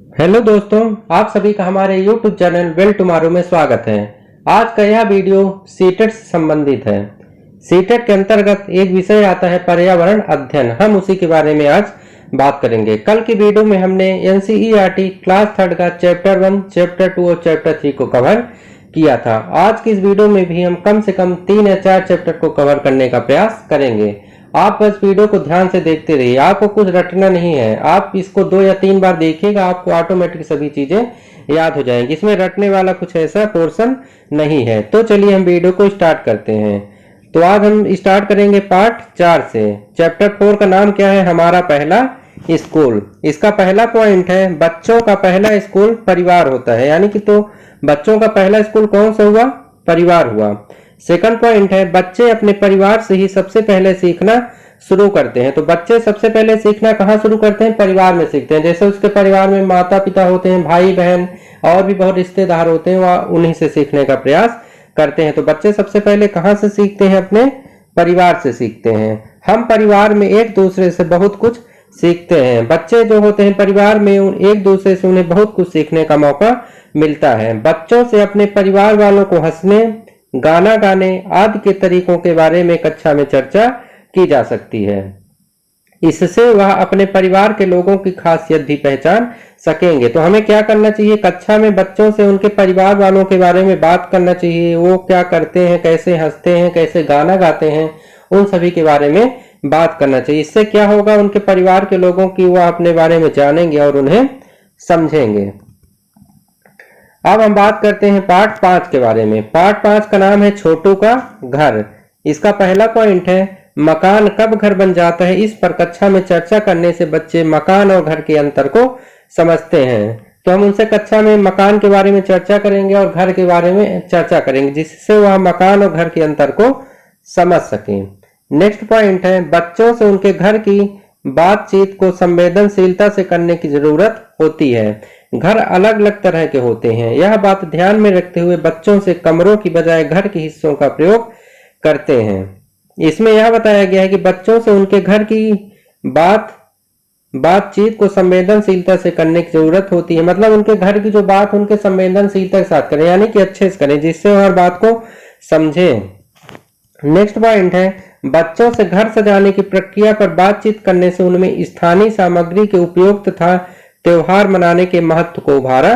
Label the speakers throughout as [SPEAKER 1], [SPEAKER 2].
[SPEAKER 1] Hello दोस्तों, आप सभी का हमारे YouTube चैनल वेल टुमारो में स्वागत है। आज का यह वीडियो सीटेट से संबंधित है। सीटेट के अंतर्गत एक विषय आता है पर्यावरण अध्ययन। हम उसी के बारे में आज बात करेंगे। कल की वीडियो में हमने NCERT क्लास 3 का चैप्टर 1, चैप्टर 2 और चैप्टर 3 को कवर किया था। आज की इस वीडियो में भी हम कम से कम 3 या 4 चैप्टर को कवर करने का प्रयास करेंगे। आप बस वीडियो को ध्यान से देखते रहिए, आपको कुछ रटना नहीं है। आप इसको 2 या 3 बार देखिएगा, आपको ऑटोमेटिक सभी चीजें याद हो जाएंगी। इसमें रटने वाला कुछ ऐसा पोर्शन नहीं है। तो चलिए हम वीडियो को स्टार्ट करते हैं। तो आज हम स्टार्ट करेंगे पार्ट 4 से। चैप्टर 4 का नाम क्या है? हमारा पहला स्कूल। इसका पहला पॉइंट है बच्चों का पहला स्कूल परिवार होता है, यानी कि तो बच्चों का पहला स्कूल कौन सा हुआ? परिवार हुआ। सेकंड पॉइंट है बच्चे अपने परिवार से ही सबसे पहले सीखना शुरू करते हैं। तो बच्चे सबसे पहले सीखना कहाँ शुरू करते हैं? परिवार में सीखते हैं। जैसे उसके परिवार में माता पिता होते हैं, भाई बहन और भी बहुत रिश्तेदार होते हैं, वह उन्हीं से सीखने का प्रयास करते हैं। तो बच्चे सबसे पहले कहाँ से सीखते हैं? अपने परिवार से सीखते हैं। हम परिवार में एक दूसरे से बहुत कुछ सीखते हैं। बच्चे जो होते हैं परिवार में एक दूसरे से उन्हें बहुत कुछ सीखने का मौका मिलता है। बच्चों से अपने परिवार वालों को हंसने, गाना गाने आदि के तरीकों के बारे में कक्षा में चर्चा की जा सकती है। इससे वह अपने परिवार के लोगों की खासियत भी पहचान सकेंगे। तो हमें क्या करना चाहिए? कक्षा में बच्चों से उनके परिवार वालों के बारे में बात करना चाहिए। वो क्या करते हैं, कैसे हंसते हैं, कैसे गाना गाते हैं, उन सभी के बारे में बात करना चाहिए। इससे क्या होगा? उनके परिवार के लोगों की वह अपने बारे में जानेंगे और उन्हें समझेंगे। अब हम बात करते हैं पार्ट 5 के बारे में। पार्ट 5 का नाम है छोटू का घर। इसका पहला पॉइंट है मकान कब घर बन जाता है। इस पर कक्षा में चर्चा करने से बच्चे मकान और घर के अंतर को समझते हैं। तो हम उनसे कक्षा में मकान के बारे में चर्चा करेंगे और घर के बारे में चर्चा करेंगे, जिससे वह मकान और घर के अंतर को समझ सकें। नेक्स्ट पॉइंट है बच्चों से उनके घर की बातचीत को संवेदनशीलता से करने की जरूरत होती है। घर अलग अलग तरह के होते हैं। यह बात ध्यान में रखते हुए बच्चों से कमरों की बजाय घर के हिस्सों का प्रयोग करते हैं। इसमें यह बताया गया है कि बच्चों से उनके घर की बातचीत को संवेदनशीलता से करने की जरूरत होती है। मतलब उनके घर की जो बात उनके संवेदनशीलता के साथ करें, यानी कि अच्छे से करें, जिससे हर बात को समझें। नेक्स्ट पॉइंट है बच्चों से घर सजाने की प्रक्रिया पर बातचीत करने से उनमें स्थानीय सामग्री के उपयोग तथा त्योहार मनाने के महत्व को उभारा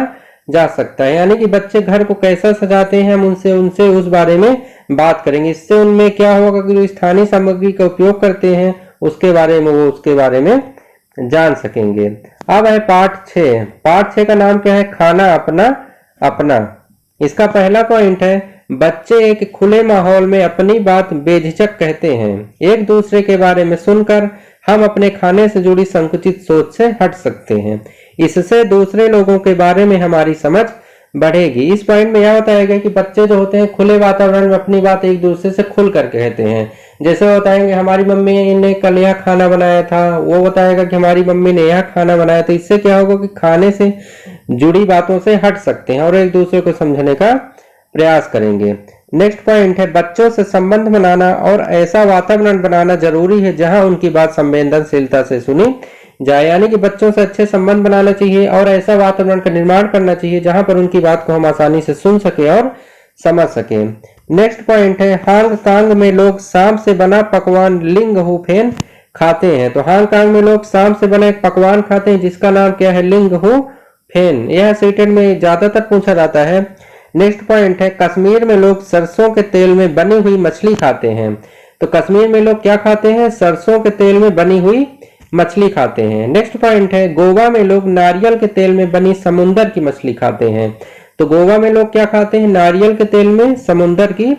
[SPEAKER 1] जा सकता है। यानी कि बच्चे घर को कैसा सजाते हैं, हम उनसे उस बारे में बात करेंगे। इससे उनमें क्या होगा कि जो स्थानीय सामग्री का उपयोग करते हैं उसके बारे में वो उसके बारे में जान सकेंगे। अब है पार्ट 6। पार्ट 6 का नाम क्या है? खाना अपना अपना। इसका पहला पॉइंट है बच्चे एक खुले माहौल में अपनी बात बेझिझक कहते हैं। एक दूसरे के बारे में सुनकर हम अपने खाने से जुड़ी संकुचित सोच से हट सकते हैं। इससे दूसरे लोगों के बारे में हमारी समझ बढ़ेगी। इस पॉइंट में यह बताया गया कि बच्चे जो होते हैं खुले वातावरण में अपनी बात एक दूसरे से खुल कर कहते हैं। जैसे बताएंगे हमारी मम्मी ने कल यह खाना बनाया था, वो बताएगा कि हमारी मम्मी ने यह खाना बनाया। तो इससे क्या होगा कि खाने से जुड़ी बातों से हट सकते हैं और एक दूसरे को समझने का प्रयास करेंगे। नेक्स्ट पॉइंट है बच्चों से संबंध बनाना और ऐसा वातावरण बनाना जरूरी है जहां उनकी बात संवेदनशीलता से सुनी जाए। यानी कि बच्चों से अच्छे संबंध बनाना चाहिए और ऐसा वातावरण का निर्माण करना चाहिए जहां पर उनकी बात को हम आसानी से सुन सके और समझ सके। नेक्स्ट पॉइंट है हांगकांग में लोग सांप से बना पकवान लिंग हु फेन खाते हैं। तो हांगकांग में लोग सांप से बना एक पकवान खाते हैं जिसका नाम क्या है? लिंग हु फेन। यह सीटेट में ज्यादातर पूछा जाता है। नेक्स्ट पॉइंट है कश्मीर में लोग सरसों के तेल में बनी हुई मछली खाते हैं। तो कश्मीर में लोग क्या खाते हैं? सरसों के तेल में बनी हुई मछली खाते हैं। नेक्स्ट पॉइंट है गोवा में लोग नारियल के तेल में बनी समुंदर की मछली खाते हैं। तो गोवा में लोग क्या खाते हैं? नारियल के तेल में समुंदर की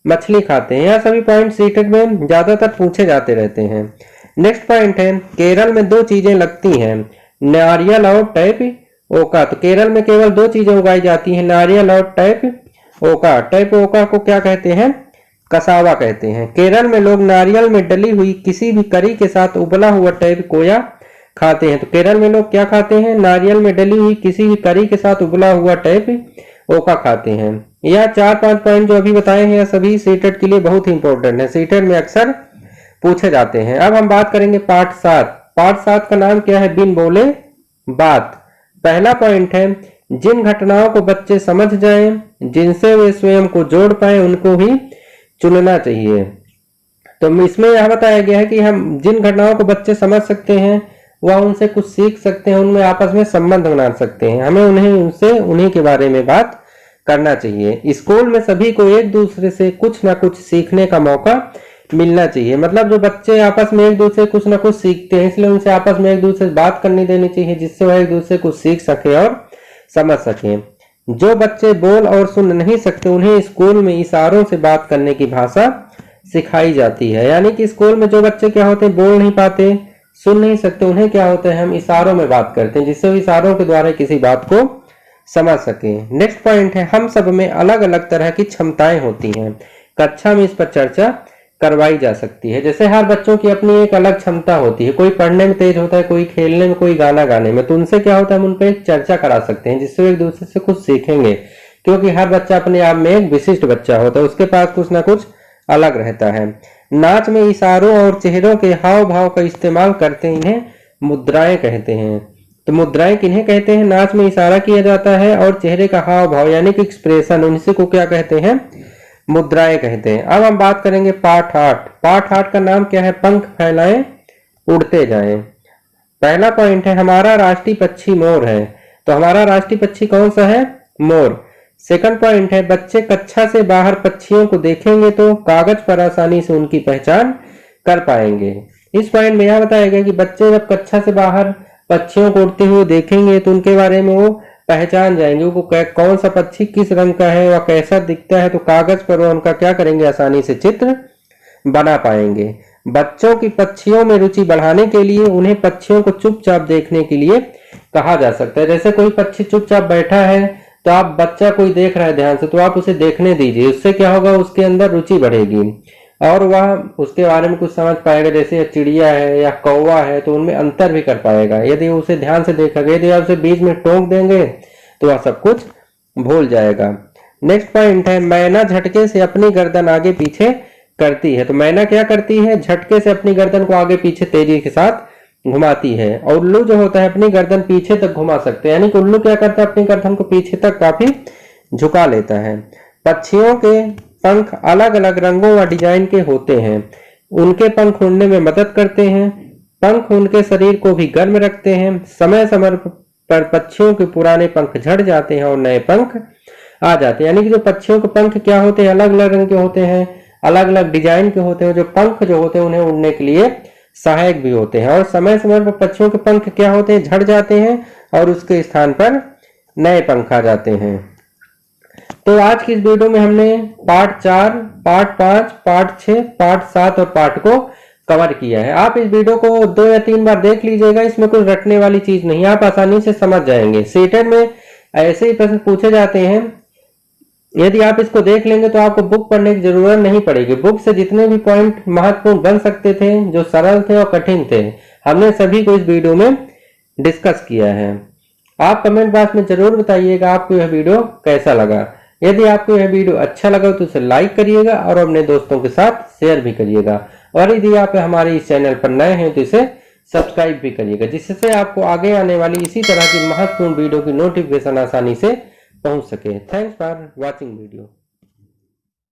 [SPEAKER 1] मछली खाते हैं। यह सभी पॉइंट सीटेट में ज्यादातर पूछे जाते रहते हैं। नेक्स्ट पॉइंट है केरल में 2 चीजें लगती हैं, नारियल और टैप ओका। तो केरल में केवल 2 चीजें उगाई जाती हैं, नारियल और टैप ओका। टैप ओका को क्या कहते हैं? कसावा कहते हैं। केरल में लोग नारियल में डली हुई किसी भी करी के साथ उबला हुआ टैप कोया खाते हैं। तो केरल में लोग क्या खाते हैं? नारियल में डली हुई किसी भी करी के साथ उबला हुआ टैप ओका खाते हैं। यह 4-5 पॉइंट जो अभी बताए हैं सभी सीटेट के लिए बहुत ही इंपॉर्टेंट है, सीटेट में अक्सर पूछे जाते हैं। अब हम बात करेंगे पार्ट 7। पार्ट 7 का नाम क्या है? बिन बोले बात। पहला पॉइंट है, जिन घटनाओं को बच्चे समझ जाएं, जिनसे वे स्वयं को जोड़ पाए, उनको ही चुनना चाहिए। तो इसमें यह बताया गया है कि हम जिन घटनाओं को बच्चे समझ सकते हैं, वह उनसे कुछ सीख सकते हैं, उनमें आपस में संबंध बना सकते हैं, हमें उन्हीं के बारे में बात करना चाहिए। स्कूल में सभी को एक दूसरे से कुछ ना कुछ सीखने का मौका मिलना चाहिए। मतलब जो बच्चे आपस में एक दूसरे कुछ ना कुछ सीखते हैं, इसलिए उनसे आपस में एक दूसरे से बात करनी देनी चाहिए, जिससे वह एक दूसरे को सीख सके और समझ सके। जो बच्चे बोल और सुन नहीं सकते, उन्हें स्कूल में इशारों से बात करने की भाषा सिखाई जाती है। यानी कि स्कूल में जो बच्चे क्या होते हैं, बोल नहीं पाते, सुन नहीं सकते, उन्हें क्या होता है, हम इशारों में बात करते हैं, जिससे वो इशारों के द्वारा किसी बात को समझ सके। नेक्स्ट पॉइंट है, हम सब में अलग अलग तरह की क्षमताएं होती हैं, कक्षा में इस पर चर्चा करवाई जा सकती है। जैसे हर बच्चों की अपनी एक अलग क्षमता होती है, कोई पढ़ने में तेज होता है, कोई खेलने में, कोई गाना गाने में, तो उनसे क्या होता है, हम उन पर एक चर्चा करा सकते हैं, जिससे एक दूसरे से कुछ सीखेंगे, क्योंकि हर बच्चा अपने आप में एक विशिष्ट बच्चा होता है, उसके पास कुछ ना कुछ अलग रहता है। नाच में इशारों और चेहरों के हाव भाव का इस्तेमाल करते हैं, इन्हें मुद्राएं कहते हैं। तो मुद्राएं किन्हें कहते हैं, नाच में इशारा किया जाता है और चेहरे का हाव भाव यानी कि एक्सप्रेशन, उनसे को क्या कहते हैं, मुद्राएं कहते हैं। अब हम बात करेंगे पाठ 8। पाठ 8 का नाम क्या है, पंख फैलाएं उड़ते जाएं। पहला पॉइंट है, हमारा राष्ट्रीय पक्षी मोर है। तो हमारा राष्ट्रीय पक्षी कौन सा है, मोर। सेकंड पॉइंट है, बच्चे कक्षा से बाहर पक्षियों को देखेंगे तो कागज पर आसानी से उनकी पहचान कर पाएंगे। इस पॉइंट में यह बताया गया कि बच्चे जब कक्षा से बाहर पक्षियों को उड़ते हुए देखेंगे तो उनके बारे में वो पहचान जाएंगे, वो कौन सा पक्षी किस रंग का है, वह कैसा दिखता है, तो कागज पर वो उनका क्या करेंगे, आसानी से चित्र बना पाएंगे। बच्चों की पक्षियों में रुचि बढ़ाने के लिए उन्हें पक्षियों को चुपचाप देखने के लिए कहा जा सकता है। जैसे कोई पक्षी चुपचाप बैठा है, तो आप बच्चा कोई देख रहा है ध्यान से, तो आप उसे देखने दीजिए, उससे क्या होगा, उसके अंदर रुचि बढ़ेगी और वह उसके बारे में कुछ समझ पाएगा। जैसे चिड़िया है या कौवा है, तो उनमें अंतर भी कर पाएगा यदि उसे ध्यान से देखेगा। यदि आप उसे बीच में टोक देंगे तो वह सब कुछ भूल जाएगा। नेक्स्ट पॉइंट है, मैना झटके से अपनी गर्दन आगे पीछे करती है। तो मैना क्या करती है, झटके से अपनी गर्दन को आगे पीछे तेजी के साथ घुमाती है। और उल्लू जो होता है अपनी गर्दन पीछे तक घुमा सकते हैं, यानी कि उल्लू क्या करता है, अपनी गर्दन को पीछे तक काफी झुका लेता है। पक्षियों के पंख अलग अलग रंगों व डिजाइन के होते हैं, उनके पंख उड़ने में मदद करते हैं। पंख उनके शरीर को भी गर्म रखते हैं। समय समय पर पक्षियों के पुराने पंख झड़ जाते हैं और नए पंख आ जाते हैं। यानी कि जो पक्षियों के पंख क्या होते हैं, अलग अलग रंग के होते हैं, अलग अलग डिजाइन के होते हैं। जो पंख जो होते हैं उन्हें उड़ने के लिए सहायक भी होते हैं। और समय समय पर पक्षियों के पंख क्या होते हैं, झड़ जाते हैं और उसके स्थान पर नए पंख आ जाते हैं। तो आज की इस वीडियो में हमने पार्ट 4, पार्ट 5, पार्ट 6, पार्ट 7 और पार्ट को कवर किया है। आप इस वीडियो को 2 या 3 बार देख लीजिएगा, इसमें कोई रटने वाली चीज नहीं, आप आसानी से समझ जाएंगे। सीटेट में ऐसे ही प्रश्न पूछे जाते हैं, यदि आप इसको देख लेंगे तो आपको बुक पढ़ने की जरूरत नहीं पड़ेगी। बुक से जितने भी पॉइंट महत्वपूर्ण बन सकते थे, जो सरल थे और कठिन थे, हमने सभी को इस वीडियो में डिस्कस किया है। आप कमेंट बॉक्स में जरूर बताइएगा आपको यह वीडियो कैसा लगा। यदि आपको यह वीडियो अच्छा लगा तो इसे लाइक करिएगा और अपने दोस्तों के साथ शेयर भी करिएगा। और यदि आप हमारे इस चैनल पर नए हैं तो इसे सब्सक्राइब भी करिएगा, जिससे आपको आगे आने वाली इसी तरह की महत्वपूर्ण वीडियो की नोटिफिकेशन आसानी से पहुंच सके। Thanks for watching video.